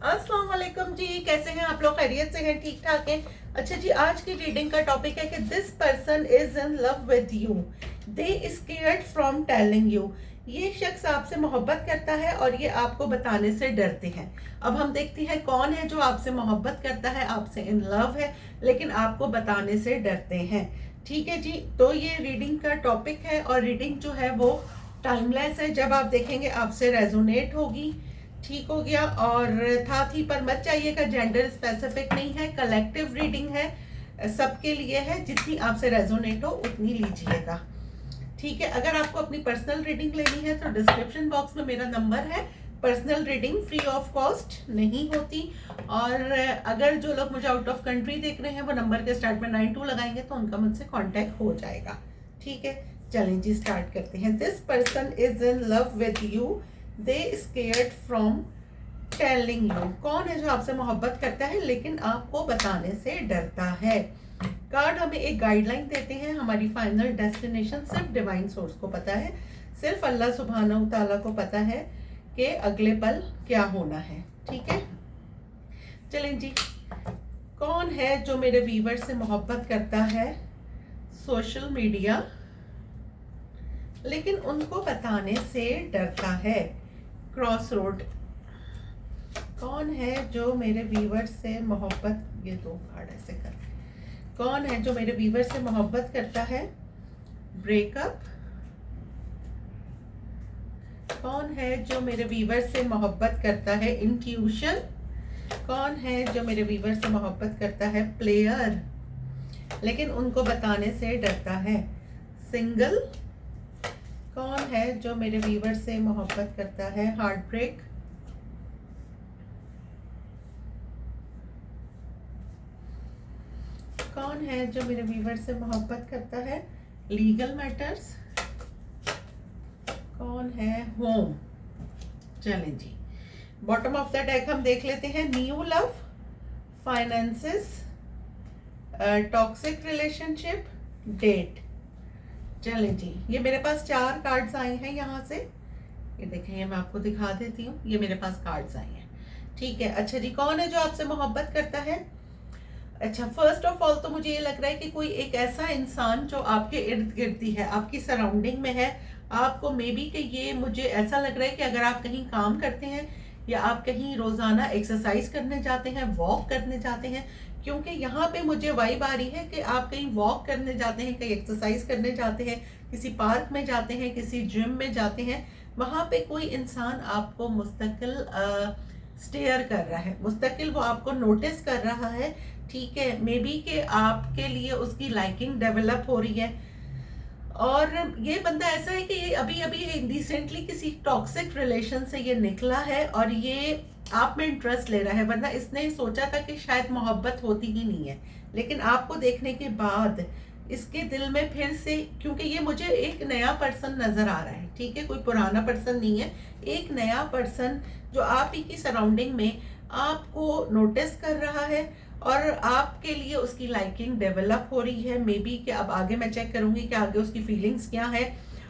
अस्सलाम वालेकुम जी, कैसे हैं आप लोग? खैरियत से हैं? ठीक ठाक हैं? अच्छा जी, आज की रीडिंग का टॉपिक है कि this person is in love with you, they scared from telling you. ये शख्स आपसे मोहब्बत करता है और ये आपको बताने से डरते हैं। अब हम देखते हैं कौन है जो आपसे मोहब्बत करता है, आपसे इन लव है, लेकिन आपको बताने से डरते हैं। ठीक है जी, तो ये रीडिंग का टॉपिक है और रीडिंग जो है वो टाइमलेस है। जब आप देखेंगे आपसे रेजोनेट होगी। ठीक हो गया। और था थी पर मत चाहिएगा, जेंडर स्पेसिफिक नहीं है, कलेक्टिव रीडिंग है, सबके लिए है। जितनी आपसे रेजोनेट हो उतनी लीजिएगा। ठीक है, अगर आपको अपनी पर्सनल रीडिंग लेनी है तो डिस्क्रिप्शन बॉक्स में मेरा नंबर है। Personal reading free of cost नहीं होती। और अगर जो लोग मुझे आउट ऑफ कंट्री देख रहे हैं वो नंबर के स्टार्ट में 92 लगाएंगे तो उनका मुझसे कांटेक्ट हो जाएगा। ठीक है, चलें जी स्टार्ट करते हैं। This person is in love with you, they scared from telling you. कौन है जो आपसे मोहब्बत करता है लेकिन आपको बताने से डरता है? कार्ड हमें एक गाइडलाइन देते हैं। हमारी फाइनल डेस्टिनेशन सिर्फ डिवाइन सोर्स को पता है, सिर्फ अल्लाह सुब्हानहू तआला को पता है कि अगले पल क्या होना है। ठीक है, चलें जी। कौन है जो मेरे व्यूवर से मोहब्बत करता है सोशल मीडिया, लेकिन उनको बताने से डरता है? Cross road. कौन है जो मेरे व्यूवर से मोहब्बत, ये दो कार्ड ऐसे कर, कौन है जो मेरे व्यूवर से मोहब्बत करता है? ब्रेकअप। कौन है जो मेरे व्यूवर से मोहब्बत करता है? इंट्यूशन। कौन है जो मेरे व्यूवर से मोहब्बत करता है? प्लेयर, लेकिन उनको बताने से डरता है? सिंगल। कौन है जो मेरे व्यूवर से मोहब्बत करता है? Heartbreak. कौन है जो मेरे व्यूवर से मोहब्बत करता है? Legal matters. कौन है? होम। चलें जी, बॉटम ऑफ द डेक हम देख लेते हैं। New love, finances, toxic relationship, date. चलें जी, ये मेरे पास 4 कार्ड्स आए हैं यहाँ से। ये देखें, ये मैं आपको दिखा देती हूँ, ये मेरे पास कार्ड्स आए हैं। ठीक है, अच्छा जी, कौन है जो आपसे मोहब्बत करता है? अच्छा, फर्स्ट ऑफ ऑल तो मुझे ये लग रहा है कि कोई एक ऐसा इंसान जो आपके इर्द गिर्द ही है, आपकी सराउंडिंग में है। आपको मे बी कि ये मुझे ऐसा लग रहा है कि अगर आप कहीं काम करते हैं या आप कहीं रोजाना एक्सरसाइज करने जाते हैं, वॉक करने जाते हैं, क्योंकि यहाँ पे मुझे वाइब आ रही है कि आप कहीं वॉक करने जाते हैं, कहीं एक्सरसाइज करने जाते हैं, किसी पार्क में जाते हैं, किसी जिम में जाते हैं। वहां पे कोई इंसान आपको मुस्तकिल स्टेयर कर रहा है, मुस्तकिल वो आपको नोटिस कर रहा है। ठीक है, मे बी कि आपके लिए उसकी लाइकिंग डेवलप हो रही है। और ये बंदा ऐसा है कि ये अभी अभी रिसेंटली किसी टॉक्सिक रिलेशन से ये निकला है और ये आप में इंटरेस्ट ले रहा है, वरना इसने सोचा था कि शायद मोहब्बत होती ही नहीं है। लेकिन आपको देखने के बाद इसके दिल में फिर से, क्योंकि ये मुझे एक नया पर्सन नजर आ रहा है। ठीक है, कोई पुराना पर्सन नहीं है, एक नया पर्सन जो आप ही की सराउंडिंग में आपको नोटिस कर रहा है और आपके लिए उसकी लाइकिंग डेवलप हो रही है। मे बी कि अब आगे मैं चेक करूंगी कि आगे उसकी फीलिंग्स क्या है।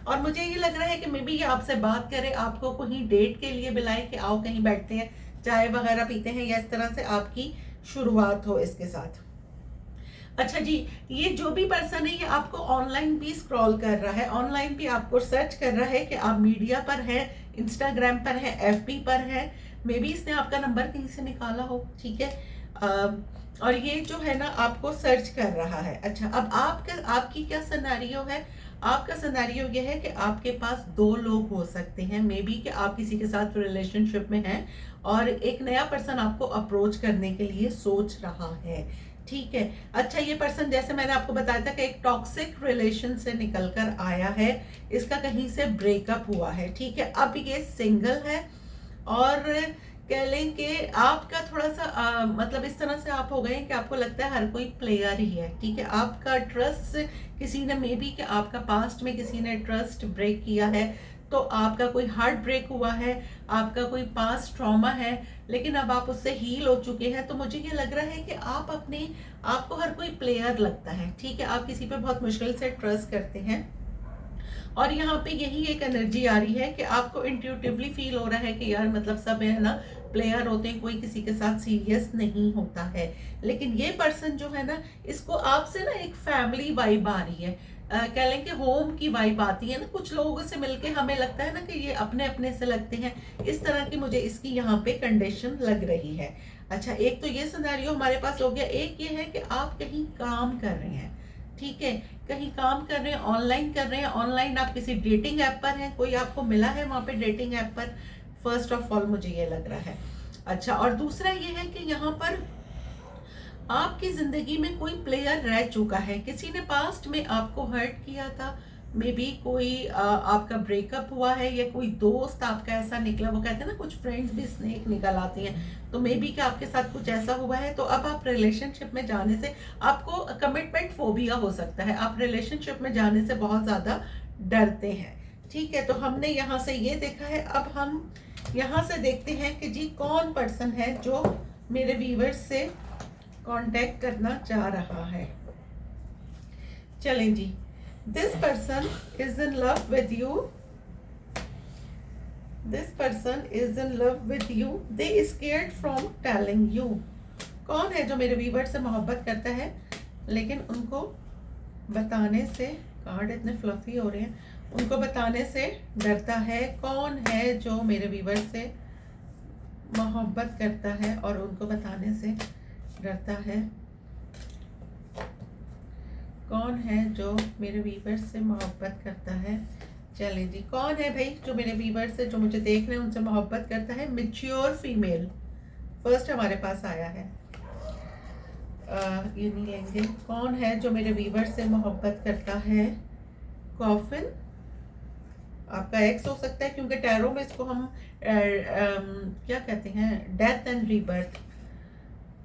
और मुझे ये लग रहा है कि मे बी ये आपसे बात करे, आपको कहीं डेट के लिए बुलाए कि आओ कहीं बैठते हैं, चाय वगैरह पीते हैं, या इस तरह से आपकी शुरुआत हो इसके साथ। अच्छा जी, ये जो भी पर्सन है ये आपको ऑनलाइन भी स्क्रॉल कर रहा है, ऑनलाइन भी आपको सर्च कर रहा है कि आप मीडिया पर हैं, इंस्टाग्राम पर हैं, एफबी पर हैं। मे बी इसने आपका नंबर कहीं से निकाला हो। ठीक है, और ये जो है ना आपको सर्च कर रहा है। अच्छा, अब आपकी क्या सिनेरियो है? आपका सिनेरियो ये है कि आपके पास 2 लोग हो सकते हैं। मे बी कि आप किसी के साथ रिलेशनशिप में हैं और एक नया पर्सन आपको अप्रोच करने के लिए सोच रहा है। ठीक है, अच्छा, ये पर्सन जैसे मैंने आपको बताया था कि एक टॉक्सिक रिलेशन से निकलकर आया है, इसका कहीं से ब्रेकअप हुआ है। ठीक है, अब ये सिंगल है और कह लें कि आपका थोड़ा सा मतलब इस तरह से आप हो गए कि आपको लगता है हर कोई प्लेयर ही है। ठीक है, आपका ट्रस्ट किसी ने, मे बी कि आपका पास्ट में किसी ने ट्रस्ट ब्रेक किया है, तो आपका कोई हार्ट ब्रेक हुआ है, आपका कोई पास्ट ट्रॉमा है, लेकिन अब आप उससे हील हो चुके हैं। तो मुझे ये लग रहा है कि आपको हर कोई प्लेयर लगता है। ठीक है, आप किसी पे बहुत मुश्किल से ट्रस्ट करते हैं और यहाँ पे यही एक एनर्जी आ रही है कि आपको इंट्यूटिवली फील हो रहा है कि यार मतलब सब है ना प्लेयर होते हैं, कोई किसी के साथ सीरियस नहीं होता है। लेकिन ये पर्सन जो है ना, इसको आपसे ना एक फैमिली वाइब आ रही है, कह लें कि होम की वाइब आती है ना। कुछ लोगों से मिलके हमें लगता है ना कि ये अपने अपने से लगते हैं, इस तरह की मुझे इसकी यहाँ पे कंडीशन लग रही है। अच्छा, एक तो ये सिनेरियो हमारे पास हो गया। एक ये है कि आप कहीं काम कर रहे हैं, ठीक है, कहीं काम कर रहे हैं, ऑनलाइन कर रहे हैं, ऑनलाइन आप किसी डेटिंग ऐप पर हैं, कोई आपको मिला है वहाँ पे डेटिंग ऐप पर, फर्स्ट ऑफ ऑल मुझे ये लग रहा है। अच्छा, और दूसरा ये है कि यहाँ पर आपकी जिंदगी में कोई प्लेयर रह चुका है, किसी ने पास्ट में आपको हर्ट किया था, मे बी कोई आपका ब्रेकअप हुआ है, या कोई दोस्त आपका ऐसा निकला, वो कहते हैं ना कुछ फ्रेंड्स भी स्नेक निकल आती हैं, तो मे बी कि आपके साथ कुछ ऐसा हुआ है। तो अब आप रिलेशनशिप में जाने से, आपको कमिटमेंट फोबिया हो सकता है, आप रिलेशनशिप में जाने से बहुत ज़्यादा डरते हैं, ठीक है। तो हमने यहाँ से ये देखा है। अब हम यहाँ से देखते हैं कि जी कौन पर्सन है जो मेरे व्यूअर्स से कांटेक्ट करना चाह रहा है। चलें जी, this person is in love with you, this person is in love with you, they scared from telling you. कौन है जो मेरे व्यूअर से मोहब्बत करता है लेकिन उनको बताने से, कार्ड इतने फ्लफी हो रहे हैं, उनको बताने से डरता है। कौन है जो मेरे व्यूअर से मोहब्बत करता है और उनको बताने से डरता है? कौन है जो मेरे व्यूअर से मोहब्बत करता है? चलें जी, कौन है भाई जो मेरे व्यूअर से, जो मुझे देख रहे हैं, उनसे मोहब्बत करता है? मैच्योर फीमेल फर्स्ट हमारे पास आया है। ये नहीं लेंगे। कौन है जो मेरे व्यूअर से मोहब्बत करता है? कॉफिन, आपका एक्स हो सकता है, क्योंकि टैरो में इसको हम क्या कहते हैं, डेथ एंड रीबर्थ।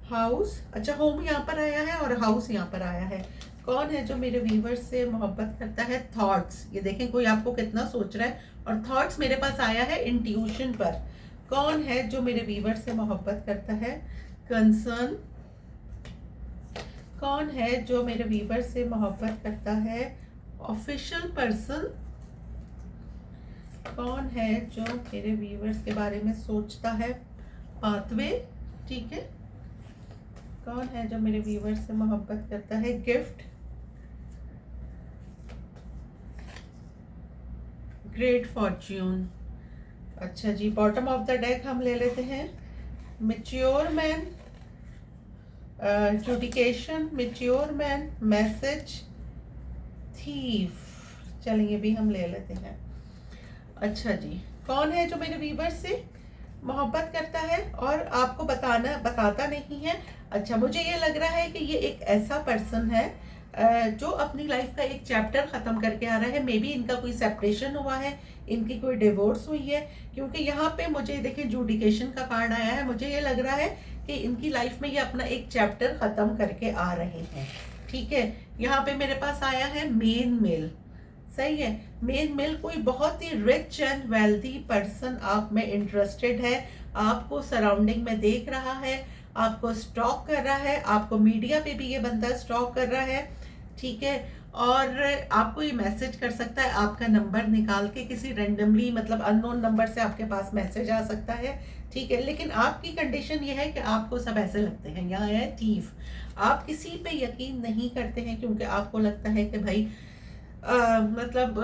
हाउस, अच्छा होम यहाँ पर आया है और हाउस यहाँ पर आया है। कौन है जो मेरे व्यूअर से मोहब्बत करता है? थॉट्स, ये देखें कोई आपको कितना सोच रहा है, और थॉट्स मेरे पास आया है इंट्यूशन पर। कौन है जो मेरे व्यूअर से मोहब्बत करता है? कंसर्न। कौन है जो मेरे व्यूअर से मोहब्बत करता है? Official person. कौन है जो मेरे व्यूअर्स के बारे में सोचता है? पाथवे, ठीक है। कौन है जो मेरे व्यूअर्स से मोहब्बत करता है? गिफ्ट। Great fortune. अच्छा जी, बॉटम ऑफ द डेक हम ले लेते हैं। Mature man, judication, mature man, message, thief. चलिए ये भी हम ले लेते हैं। अच्छा जी, कौन है जो मेरे व्यूअर से मोहब्बत करता है और आपको बताता नहीं है? अच्छा, मुझे ये लग रहा है कि ये एक ऐसा पर्सन है जो अपनी लाइफ का एक चैप्टर ख़त्म करके आ रहा है। मे बी इनका कोई सेपरेशन हुआ है, इनकी कोई डिवोर्स हुई है, क्योंकि यहाँ पे मुझे देखिए जुडिकेशन का कार्ड आया है। मुझे ये लग रहा है कि इनकी लाइफ में ये अपना एक चैप्टर ख़त्म करके आ रहे हैं, ठीक है। यहाँ पे मेरे पास आया है मेन मेल, सही है। मेन मेल कोई बहुत ही रिच एंड वेल्दी पर्सन आप में इंटरेस्टेड है, आपको सराउंडिंग में देख रहा है, आपको स्टॉक कर रहा है, आपको मीडिया पे भी ये बंदा स्टॉक कर रहा है, ठीक है। और आपको ये मैसेज कर सकता है, आपका नंबर निकाल के किसी रेंडमली, मतलब अननोन नंबर से आपके पास मैसेज आ सकता है, ठीक है। लेकिन आपकी कंडीशन ये है कि आपको सब ऐसे लगते हैं, यहाँ है थीफ। आप किसी पे यकीन नहीं करते हैं, क्योंकि आपको लगता है कि भाई मतलब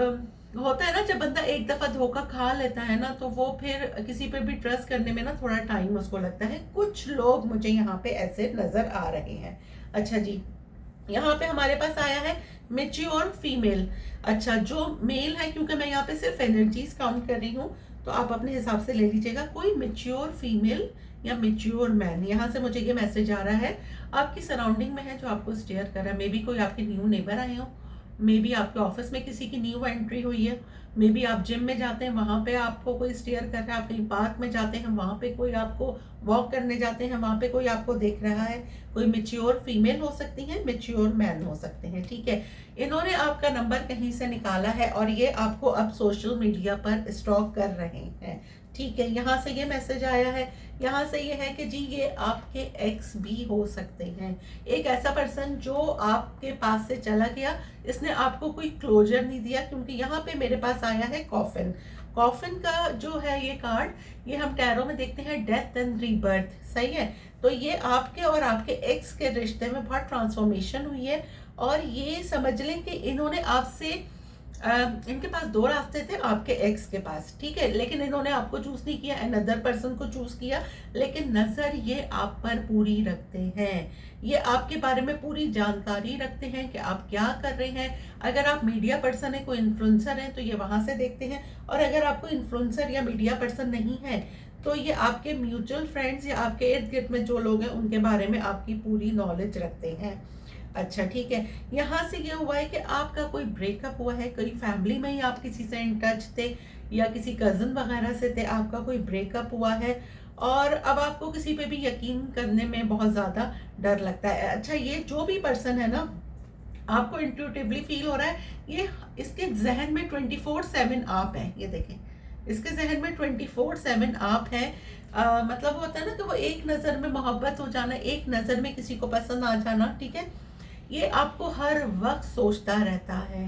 होता है ना, जब बंदा एक दफा धोखा खा लेता है ना, तो वो फिर किसी पे भी ट्रस्ट करने में ना थोड़ा टाइम उसको लगता है। कुछ लोग मुझे यहाँ पे ऐसे नजर आ रहे हैं। अच्छा जी, यहाँ पे हमारे पास आया है मैच्योर फीमेल। अच्छा, जो मेल है, क्योंकि मैं यहाँ पे सिर्फ एनर्जीज काउंट कर रही हूँ, तो आप अपने हिसाब से ले लीजिएगा। कोई मैच्योर फीमेल या मैच्योर मैन, यहाँ से मुझे ये मैसेज आ रहा है, आपकी सराउंडिंग में है, जो आपको स्टेयर कर रहा है। मे बी कोई आपके न्यू नेबर आए हो, मे बी आपके ऑफिस में किसी की न्यू एंट्री हुई है, मे बी आप जिम में जाते हैं, वहाँ पे आपको कोई स्टेयर कर रहा है, आप कहीं पार्क में जाते हैं, वहाँ पे कोई आपको वॉक करने जाते हैं, वहाँ पे कोई आपको देख रहा है। कोई मैच्योर फीमेल हो सकती है, मैच्योर मैन हो सकते हैं, ठीक है। इन्होंने आपका नंबर कहीं से निकाला है और ये आपको अब सोशल मीडिया पर स्टॉक कर रहे हैं, ठीक है। यहाँ से ये मैसेज आया है, यहाँ से ये है कि जी ये आपके एक्स भी हो सकते हैं। एक ऐसा पर्सन जो आपके पास से चला गया, इसने आपको कोई क्लोजर नहीं दिया, क्योंकि यहाँ पे मेरे पास आया है कॉफिन। कॉफिन का जो है ये कार्ड, ये हम टैरो में देखते हैं डेथ एंड रीबर्थ, सही है। तो ये आपके और आपके एक्स के रिश्ते में बहुत ट्रांसफॉर्मेशन हुई है, और ये समझ लें कि इन्होंने आपसे इनके पास दो रास्ते थे आपके एक्स के पास, ठीक है, लेकिन इन्होंने आपको चूज नहीं किया, अनदर पर्सन को चूज किया, लेकिन नजर ये आप पर पूरी रखते हैं, ये आपके बारे में पूरी जानकारी रखते हैं कि आप क्या कर रहे हैं। अगर आप मीडिया पर्सन है, कोई इन्फ्लुएंसर है, तो ये वहां से देखते हैं, और अगर आपको इन्फ्लुएंसर या मीडिया पर्सन नहीं है तो ये आपके म्यूचुअल फ्रेंड्स या आपके इर्द गिर्द में जो लोग हैं उनके बारे में आपकी पूरी नॉलेज रखते हैं। अच्छा ठीक है, यहाँ से ये हुआ है कि आपका कोई ब्रेकअप हुआ है, कोई फैमिली में ही आप किसी से इन टच थे या किसी कजन वगैरह से थे, आपका कोई ब्रेकअप हुआ है और अब आपको किसी पे भी यकीन करने में बहुत ज़्यादा डर लगता है। अच्छा, ये जो भी पर्सन है ना, आपको इंट्यूटिवली फील हो रहा है ये इसके जहन में 24/7 आप हैं, ये देखें इसके जहन में 24/7 आप हैं। मतलब होता है ना कि वो एक नज़र में मोहब्बत हो जाना, एक नज़र में किसी को पसंद आ जाना, ठीक है, ये आपको हर वक्त सोचता रहता है,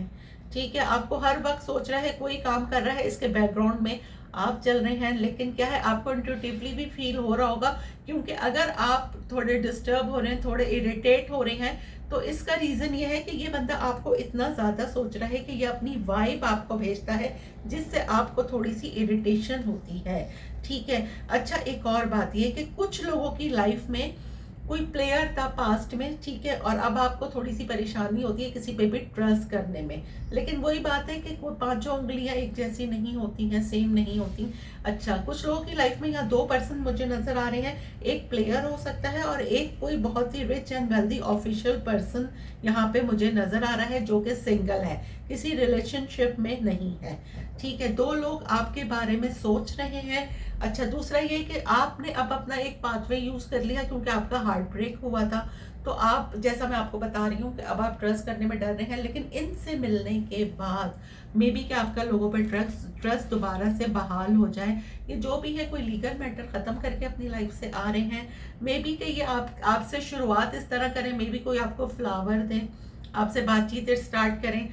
ठीक है, आपको हर वक्त सोच रहा है, कोई काम कर रहा है इसके बैकग्राउंड में आप चल रहे हैं, लेकिन क्या है आपको इंट्यूटिवली भी फील हो रहा होगा, क्योंकि अगर आप थोड़े डिस्टर्ब हो रहे हैं, थोड़े इरिटेट हो रहे हैं, तो इसका रीजन ये है कि ये बंदा आपको इतना ज्यादा सोच रहा है कि ये अपनी वाइब आपको भेजता है, जिससे आपको थोड़ी सी इरिटेशन होती है, ठीक है। अच्छा, एक और बात ये कि कुछ लोगों की लाइफ में कोई प्लेयर था पास्ट में, ठीक है, और अब आपको थोड़ी सी परेशानी होती है किसी पे भी ट्रस्ट करने में, लेकिन वही बात है कि कोई पांचों उंगलियां एक जैसी नहीं होती हैं, सेम नहीं होती। अच्छा, कुछ लोगों की लाइफ में यहाँ दो पर्सन मुझे नजर आ रहे हैं, एक प्लेयर हो सकता है और एक कोई बहुत ही rich and wealthy official person यहाँ पे मुझे नजर आ रहा है, जो कि सिंगल है, किसी रिलेशनशिप में नहीं है, ठीक है। दो लोग आपके बारे में सोच रहे हैं। अच्छा, दूसरा ये कि आपने अब अपना एक पाथवे यूज कर लिया क्योंकि आपका हार्ट ब्रेक हुआ था, तो आप, जैसा मैं आपको बता रही हूँ कि अब आप ट्रस्ट करने में डर रहे हैं, लेकिन इनसे मिलने के बाद मे बी कि आपका लोगों पर ट्रस्ट दोबारा से बहाल हो जाए। ये जो भी है, कोई लीगल मैटर खत्म करके अपनी लाइफ से आ रहे हैं, मे बी कि ये आपसे शुरुआत इस तरह करें, मे बी कोई आपको फ्लावर दें, आपसे बातचीत स्टार्ट करें,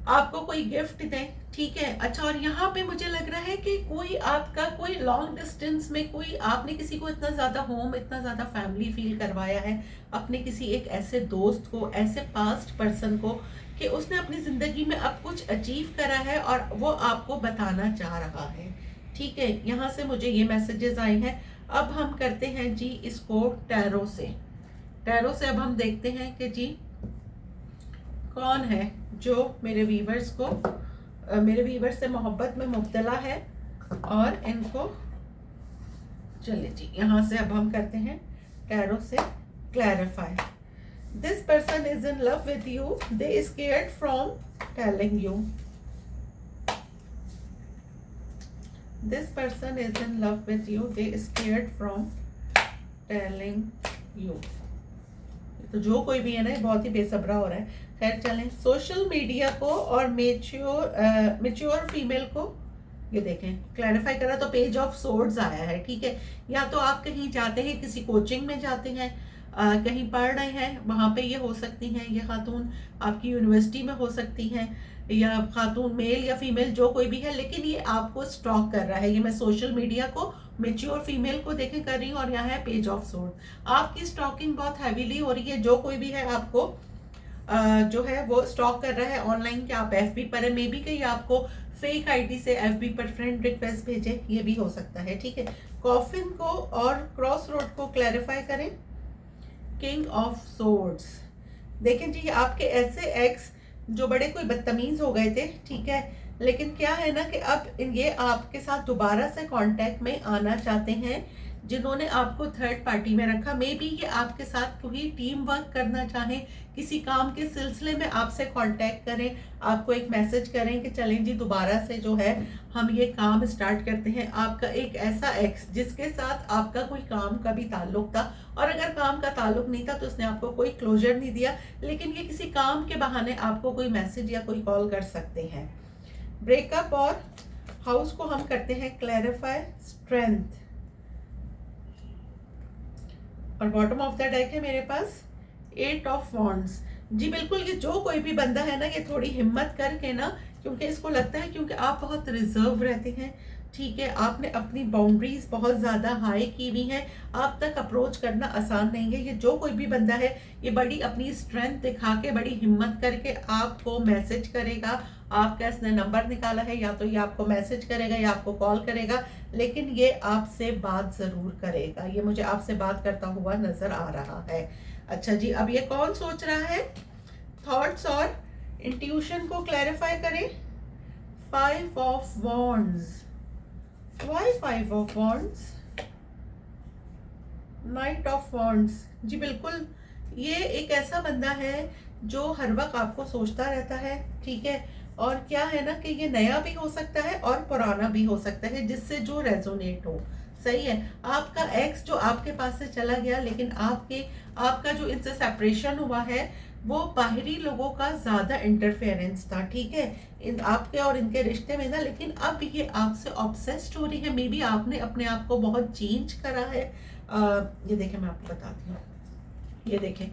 आपको कोई गिफ्ट दें, ठीक है। अच्छा, और यहाँ पे मुझे लग रहा है कि कोई आपका कोई लॉन्ग डिस्टेंस में कोई, आपने किसी को इतना ज्यादा होम, इतना ज्यादा फैमिली फील करवाया है अपने किसी एक ऐसे दोस्त को, ऐसे पास्ट पर्सन को, कि उसने अपनी जिंदगी में अब कुछ अचीव करा है और वो आपको बताना चाह रहा है, ठीक है। यहाँ से मुझे ये मैसेजेस आए हैं। अब हम करते हैं जी इसको टैरो से। टैरो से अब हम देखते हैं कि जी कौन है जो मेरे व्यूवर्स को, मेरे व्यूवर्स से मोहब्बत में मुब्तला है, और इनको, चलिए जी यहाँ से अब हम करते हैं टैरो से clarify. This person is in love with you, they scared from telling you. This person is in love with you, they scared from telling you. तो जो कोई भी है ना, बहुत ही बेसब्रा हो रहा है। खैर चलें, सोशल मीडिया को और मेच्योर फीमेल को, ये देखें क्लैरिफाई करा तो पेज ऑफ सोर्ड्स आया है, ठीक है। या तो आप कहीं जाते हैं, किसी कोचिंग में जाते हैं, कहीं पढ़ रहे हैं, वहाँ पे ये हो सकती हैं, ये खातून आपकी यूनिवर्सिटी में हो सकती हैं, या खातून मेल या फीमेल जो कोई भी है, लेकिन ये आपको स्टॉक कर रहा है। ये मैं सोशल मीडिया को, मेच्योर फीमेल को देखें कर रही हूँ, और यहाँ है पेज ऑफ सोर्ड। आपकी स्टॉकिंग बहुत हैवीली हो रही है, जो कोई भी है आपको जो है वो स्टॉक कर रहा है ऑनलाइन, कि आप एफबी पर है, मे बी कहीं आपको फेक आईडी से एफबी पर फ्रेंड रिक्वेस्ट भेजे, ये भी हो सकता है, ठीक है। कॉफिन को और क्रॉस रोड को क्लैरिफाई करें। किंग ऑफ सोर्ड्स, देखें जी आपके ऐसे एक्स जो बड़े कोई बदतमीज हो गए थे, ठीक है, लेकिन क्या है ना कि अब ये आपके साथ दोबारा से कांटेक्ट में आना चाहते हैं, जिन्होंने आपको थर्ड पार्टी में रखा। मे बी ये आपके साथ कोई टीम वर्क करना चाहें, किसी काम के सिलसिले में आपसे कांटेक्ट करें, आपको एक मैसेज करें कि चलें जी दोबारा से जो है हम ये काम स्टार्ट करते हैं। आपका एक ऐसा एक्स जिसके साथ आपका कोई काम का भी ताल्लुक था, और अगर काम का ताल्लुक नहीं था तो उसने आपको कोई क्लोजर नहीं दिया, लेकिन ये किसी काम के बहाने आपको कोई मैसेज या कोई कॉल कर सकते हैं। ब्रेकअप और हाउस को हम करते हैं क्लैरिफाई स्ट्रेंथ, और बॉटम ऑफ द डेक है मेरे पास 8 ऑफ वॉन्ड्स। जी बिल्कुल, ये जो कोई भी बंदा है ना, ये थोड़ी हिम्मत करके ना, क्योंकि इसको लगता है क्योंकि आप बहुत रिजर्व रहते हैं, ठीक है, आपने अपनी बाउंड्रीज बहुत ज़्यादा हाई की हुई हैं, आप तक अप्रोच करना आसान नहीं है। ये जो कोई भी बंदा है, ये बड़ी अपनी स्ट्रेंथ दिखा के, बड़ी हिम्मत करके आपको मैसेज करेगा। आपका इसने नंबर निकाला है, या तो ये आपको मैसेज करेगा या आपको कॉल करेगा, लेकिन ये आपसे बात ज़रूर करेगा। ये मुझे आपसे बात करता हुआ नज़र आ रहा है। अच्छा जी, अब ये कौन सोच रहा है? थॉट्स और इंट्यूशन को क्लैरिफाई करें। 5 of wands. Why 5 of wands? Knight of wands. जी बिल्कुल, ये एक ऐसा बंदा है जो हर वक्त आपको सोचता रहता है, ठीक है, और क्या है ना कि ये नया भी हो सकता है और पुराना भी हो सकता है, जिससे जो रेजोनेट हो। सही है, आपका एक्स जो आपके पास से चला गया, लेकिन आपका जो इनसे सेपरेशन हुआ है, वो बाहरी लोगों का ज्यादा इंटरफेरेंस था, ठीक है, इन आपके और इनके रिश्ते में ना, लेकिन अब ये आपसे ऑब्सेस्ड हो रही है। मे बी आपने अपने आप को बहुत चेंज करा है। ये देखें, मैं आपको बताती हूँ। ये देखें,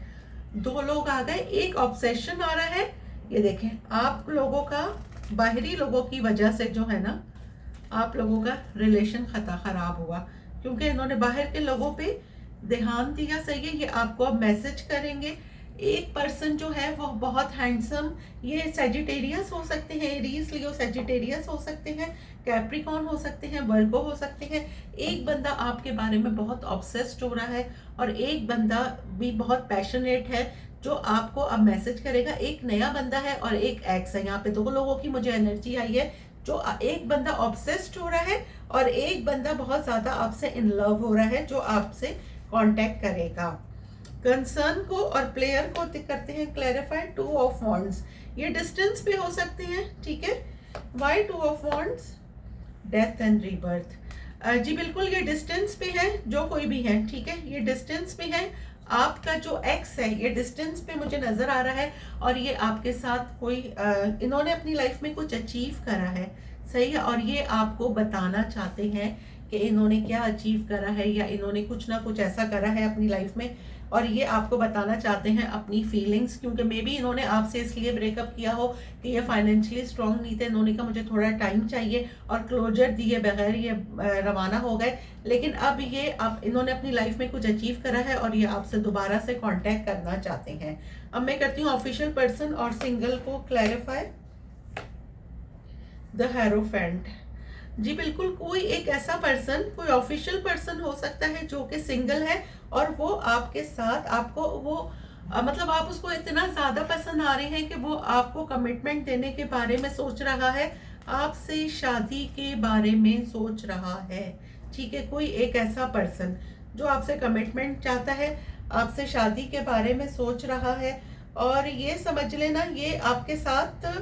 2 लोग आ गए, एक ऑब्सेशन आ रहा है। ये देखें, आप लोगों का बाहरी लोगों की वजह से जो है ना, आप लोगों का रिलेशन खराब हुआ, क्योंकि इन्होंने बाहर के लोगों पे ध्यान दिया। सही है, ये आपको अब मैसेज करेंगे। एक पर्सन जो है वो बहुत हैंडसम, ये सेजिटेरियस हो सकते हैं, एरीज लियो सेजिटेरियस हो सकते हैं, कैप्रिकॉन हो सकते हैं, वर्गो हो सकते हैं। एक बंदा आपके बारे में बहुत ऑब्सेस्ड हो रहा है, और एक बंदा भी बहुत पैशनेट है जो आपको अब मैसेज करेगा। एक नया बंदा है और एक एक्स है। यहाँ पे 2 लोगों की मुझे एनर्जी आई है, जो एक बंदा ऑब्सेस्ड हो रहा है और एक बंदा बहुत ज्यादा आपसे इन लव हो रहा है, जो आपसे कांटेक्ट करेगा। कंसर्न को और प्लेयर को करते हैं क्लैरिफाई। 2 ऑफ वॉन्ड्स, ये डिस्टेंस पे हो सकते हैं, ठीक है। Why 2 of wands? Death and rebirth. जी बिल्कुल, ये डिस्टेंस पे है, जो कोई भी है, ठीक है, ये डिस्टेंस पे है। आपका जो एक्स है, ये डिस्टेंस पे मुझे नजर आ रहा है, और ये आपके साथ कोई इन्होंने अपनी लाइफ में कुछ अचीव करा है। सही है, और ये आपको बताना चाहते हैं कि इन्होंने क्या अचीव करा है, या इन्होंने कुछ ना कुछ ऐसा करा है अपनी लाइफ में, और ये आपको बताना चाहते हैं अपनी फीलिंग्स, क्योंकि मे बी इन्होंने आपसे इसलिए ब्रेकअप किया हो कि ये फाइनेंशियली स्ट्रांग नहीं थे। इन्होंने कहा मुझे थोड़ा टाइम चाहिए, और क्लोजर दिए बगैर ये रवाना हो गए। लेकिन अब इन्होंने अपनी लाइफ में कुछ अचीव करा है, और ये आपसे दोबारा से कांटेक्ट करना चाहते हैं। अब मैं करती हूँ ऑफिशियल पर्सन और सिंगल को क्लैरिफाई। The hierophant. जी बिल्कुल, कोई एक ऐसा पर्सन, कोई ऑफिशियल पर्सन हो सकता है जो कि सिंगल है, और वो आपके साथ आपको वो मतलब आप उसको इतना ज्यादा पसंद आ रहे हैं कि वो आपको कमिटमेंट देने के बारे में सोच रहा है, आपसे शादी के बारे में सोच रहा है, ठीक है। कोई एक ऐसा पर्सन जो आपसे कमिटमेंट चाहता है, आपसे शादी के बारे में सोच रहा है, और ये समझ लेना ये आपके साथ,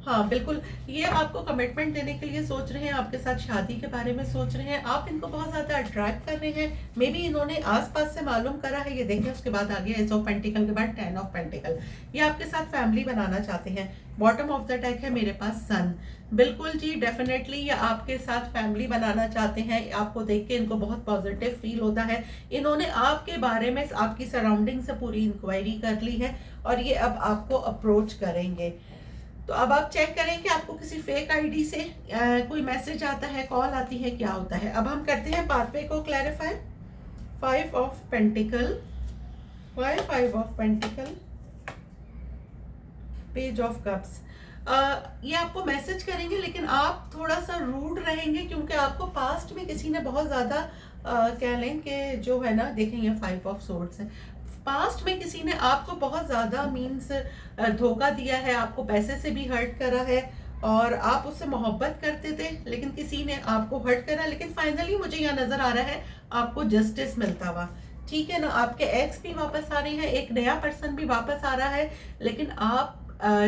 हाँ बिल्कुल, ये आपको कमिटमेंट देने के लिए सोच रहे हैं, आपके साथ शादी के बारे में सोच रहे हैं, आप इनको बहुत ज्यादा अट्रैक्ट कर रहे हैं। मे बी इन्होंने आसपास से मालूम करा है। ये देखें, उसके बाद आ गया एस ऑफ पेंटिकल के बाद 10 ऑफ पेंटिकल। ये आपके साथ फैमिली बनाना चाहते हैं। बॉटम ऑफ द डेक है मेरे पास सन। बिल्कुल जी, डेफिनेटली ये आपके साथ फैमिली बनाना चाहते हैं। आपको देख के इनको बहुत पॉजिटिव फील होता है। इन्होंने आपके बारे में, आपकी सराउंडिंग से पूरी इंक्वायरी कर ली है, और ये अब आपको अप्रोच करेंगे। तो अब आप चेक करें कि आपको किसी फेक आईडी से कोई मैसेज आता है, कॉल आती है, क्या होता है। अब हम करते हैं पाथवे को clarify. 5 of pentacle. Why 5 of pentacle? Page of cups. ये आपको मैसेज करेंगे, लेकिन आप थोड़ा सा रूड रहेंगे, क्योंकि आपको पास्ट में किसी ने बहुत ज्यादा कह लें कि जो है ना, देखें ये 5 ऑफ सोर्ड्स है। पास्ट में किसी ने आपको बहुत ज्यादा मीन्स धोखा दिया है, आपको पैसे से भी हर्ट करा है, और आप उससे मोहब्बत करते थे, लेकिन किसी ने आपको हर्ट करा। लेकिन फाइनली मुझे यहाँ नजर आ रहा है आपको जस्टिस मिलता हुआ, ठीक है ना। आपके एक्स भी वापस आ रहे हैं, एक नया पर्सन भी वापस आ रहा है, लेकिन आप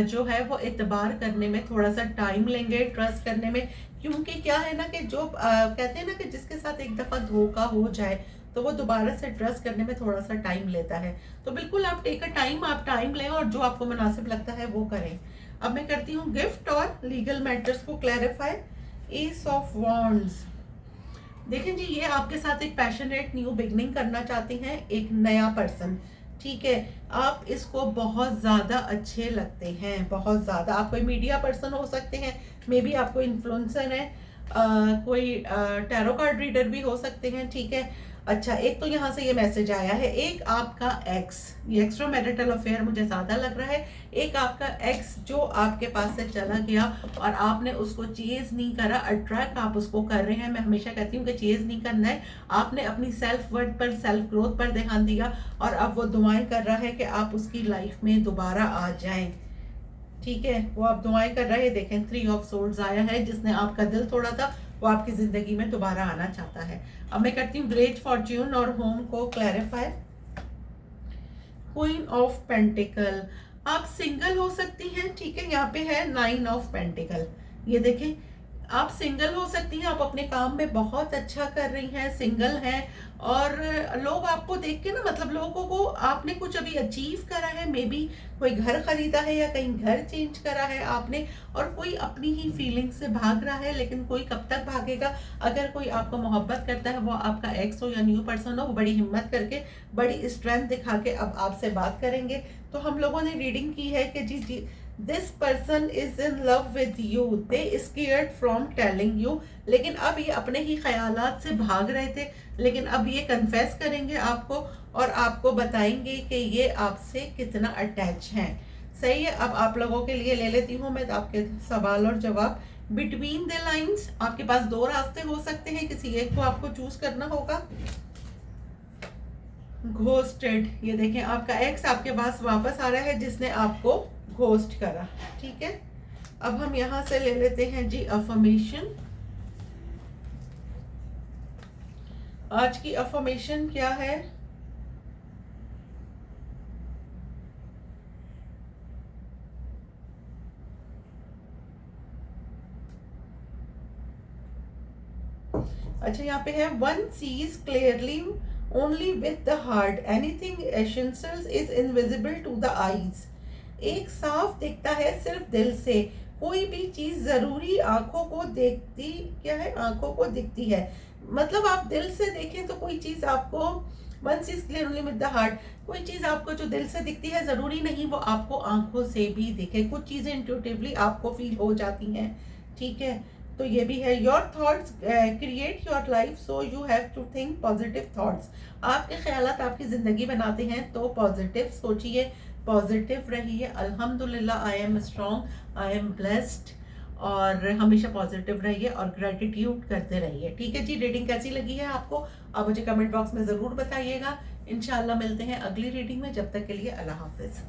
जो है वो एतबार करने में थोड़ा सा टाइम लेंगे, ट्रस्ट करने में, क्योंकि क्या है ना कि जो कहते हैं ना कि जिसके साथ एक दफा धोखा हो जाए तो वो दोबारा से ट्रस्ट करने में थोड़ा सा टाइम लेता है। तो बिल्कुल आप टेक अ टाइम, आप टाइम लें, और जो आपको मुनासिब लगता है वो करें। अब मैं करती हूँ गिफ्ट और लीगल मैटर्स को क्लैरिफाई। S of wands. देखें जी, ये आपके साथ एक पैशनेट न्यू बिगनिंग करना चाहते हैं, एक नया पर्सन, ठीक है, आप इसको बहुत ज़्यादा अच्छे लगते हैं, बहुत ज़्यादा। आप कोई मीडिया पर्सन हो सकते हैं, मे बी आप कोई इन्फ्लुएंसर है, कोई टैरो कार्ड रीडर भी हो सकते हैं, ठीक है। अच्छा, एक तो यहाँ से ये मैसेज आया है, एक आपका एक्स, ये एक्स्ट्रा मैरिटल अफेयर मुझे ज़्यादा लग रहा है। एक आपका एक्स जो आपके पास से चला गया और आपने उसको चेज नहीं करा, अट्रैक्ट आप उसको कर रहे हैं। मैं हमेशा कहती हूँ कि चेज नहीं करना है, आपने अपनी सेल्फ वर्थ पर, सेल्फ ग्रोथ पर ध्यान दिया और अब वो दुआएं कर रहा है कि आप उसकी लाइफ में दोबारा आ जाएं, ठीक है। वो आप दुआएं कर रहे हैं। देखें 3 ऑफ सोर्ड्स आया है, जिसने आपका दिल तोड़ा था वो आपकी जिंदगी में दोबारा आना चाहता है। अब मैं करती हूँ ग्रेट फॉर्च्यून और होम को क्लैरिफाई। क्वीन ऑफ पेंटिकल, आप सिंगल हो सकती हैं, ठीक है। यहाँ पे है 9 ऑफ पेंटिकल, ये देखें आप सिंगल हो सकती हैं, आप अपने काम में बहुत अच्छा कर रही हैं, सिंगल हैं और लोग आपको देख के ना, मतलब लोगों को आपने कुछ अभी अचीव करा है, मे बी कोई घर खरीदा है या कहीं घर चेंज करा है आपने, और कोई अपनी ही फीलिंग से भाग रहा है, लेकिन कोई कब तक भागेगा। अगर कोई आपको मोहब्बत करता है, वो आपका एक्स हो या न्यू पर्सन हो, वो बड़ी हिम्मत करके, बड़ी स्ट्रेंथ दिखा के अब आपसे बात करेंगे। तो हम लोगों ने रीडिंग की है कि जी this person is in love with you, they scared from telling you, लेकिन अब ये अपने ही ख्यालात से भाग रहे थे, लेकिन अब ये कन्फेस करेंगे आपको और आपको बताएंगे कि ये आपसे कितना अटैच हैं। सही है, अब आप लोगों के लिए ले लेती हूँ मैं आपके सवाल और जवाब। बिटवीन द लाइन्स आपके पास 2 रास्ते हो सकते हैं, किसी एक को आपको चूज करना होगा। घोस्टेड, ये देखें आपका एक्स आपके पास वापस आ रहा है, जिसने आपको घोस्ट करा, ठीक है। अब हम यहां से ले लेते हैं जी अफर्मेशन। आज की अफर्मेशन क्या है? अच्छा, यहाँ पे है one sees clearly only with the heart, anything essential is invisible to the eyes. एक साफ दिखता है सिर्फ दिल से, कोई भी चीज जरूरी आंखों को देखती, क्या है, आंखों को दिखती है। मतलब आप दिल से देखें तो कोई चीज आपको, one seize clear only with the heart, कोई चीज आपको जो दिल से दिखती है, जरूरी नहीं वो आपको आंखों से भी दिखे, कुछ चीजें इंट्यूटिवली आपको फील हो जाती हैं, ठीक है। तो ये भी है, your thoughts create your life, so you have to think positive thoughts. आपके ख्यालात आपकी जिंदगी बनाते हैं, तो पॉजिटिव सोचिए, पॉजिटिव रहिए। अल्हम्दुलिल्लाह I am strong, I am blessed, और हमेशा पॉजिटिव रहिए और ग्रेटिट्यूड करते रहिए, ठीक है जी। रीडिंग कैसी लगी है आपको, आप मुझे कमेंट बॉक्स में ज़रूर बताइएगा। इंशाल्लाह मिलते हैं अगली रीडिंग में, जब तक के लिए अल्लाह हाफिज़।